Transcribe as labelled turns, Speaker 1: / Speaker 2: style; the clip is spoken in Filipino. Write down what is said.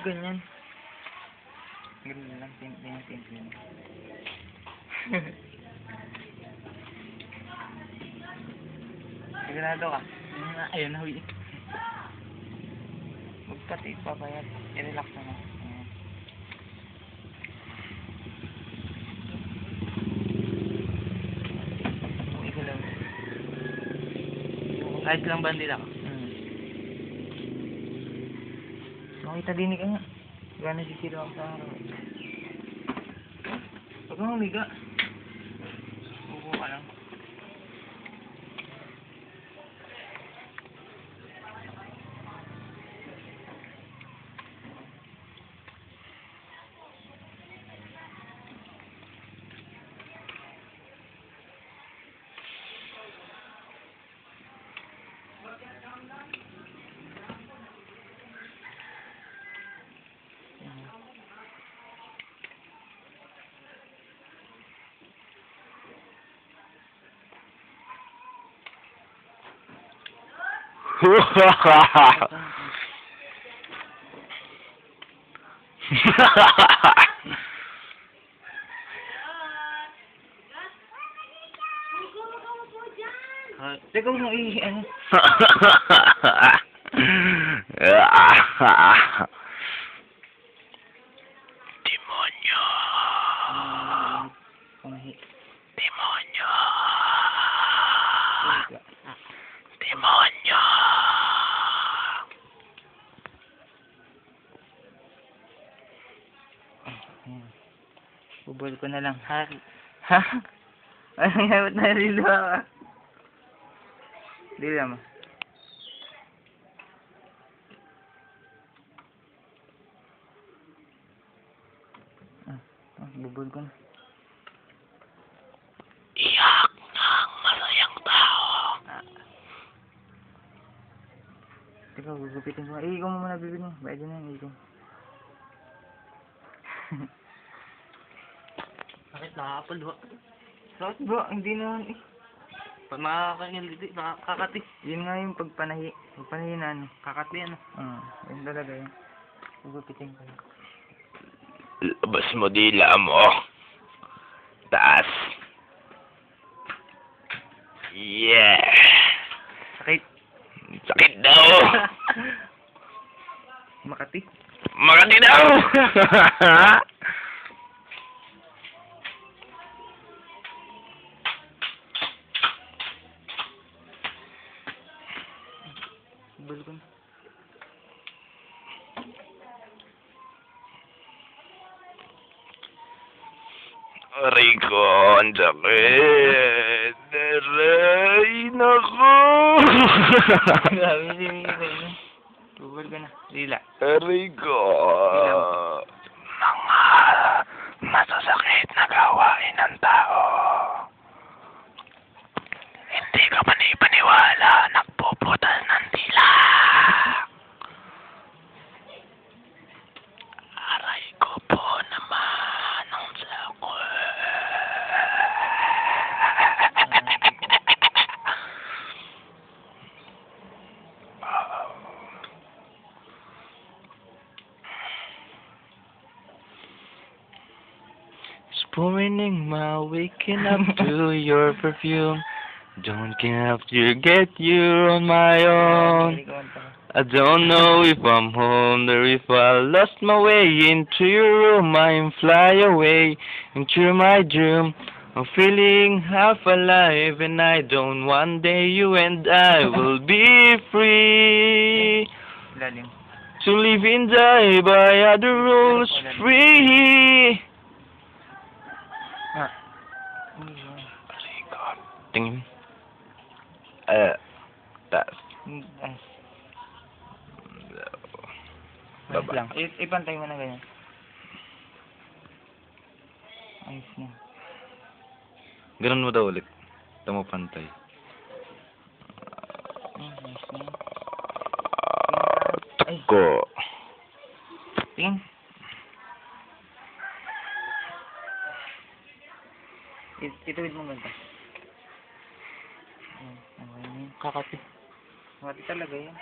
Speaker 1: ganyan. Ganyan lang, simple. Sigurado ka? Ayun na, huy. Magpati, papayat. I-relax na mo. Ayan. Igalaw. Kahit lang bandila ka. Makita din ka nga. Gano'n sisira ako sa araw. Huwag kang humiga. Upo ka lang. Teka mo ano?
Speaker 2: Demonyo. Demonyo. Demonyo.
Speaker 1: Bubol ko na lang. Ha? Ano nga, ba't nalilo ka? Dila mo. Bubol ko na.
Speaker 2: Iyak ng masayang tao.
Speaker 1: Teka, gugupitin ko. Ikaw mo muna bibig mo. Bayad na yung ikaw.
Speaker 2: Bakit nakakapal ba?
Speaker 1: Bakit ba? Hindi naman eh.
Speaker 2: Pag makakakiliti, nakakakati.
Speaker 1: Yun nga yung pagpanahi na ano. Kakati ano. Yun talaga yun. Gugupitin ko.
Speaker 2: Labas mo dila mo. Taas. Yeah.
Speaker 1: Sakit.
Speaker 2: Sakit daw.
Speaker 1: Makati.
Speaker 2: Makati daw.
Speaker 1: Bubol ko na.
Speaker 2: Aray ko, ang sakit. Aray, naku.
Speaker 1: Grabe si Reyna. Bubol ko na. Dila.
Speaker 2: Aray ko. Mga masasakit na gawain ng tao. Hindi ka panipaniwala, nagpuputal ng dila. Aray ko po naman ang sakit. Morning, my waking up to your perfume. Don't care if you get you on my own. I don't know if I'm home or if I lost my way into your room. I'm fly away into my dream. I'm feeling half alive and I don't. One day you and I will be free
Speaker 1: Lalim.
Speaker 2: to live and die by other rules. Free. Tingin. Taas.
Speaker 1: Ayos lang. Ipantay mo na ganyan. Ayos na.
Speaker 2: Ganun mo daw ulit. Ito mo pantay.
Speaker 1: Ayos na. Ay.
Speaker 2: Ko.
Speaker 1: Tingin. Ituwid mo ganda. Kakati. Kakati talaga yan.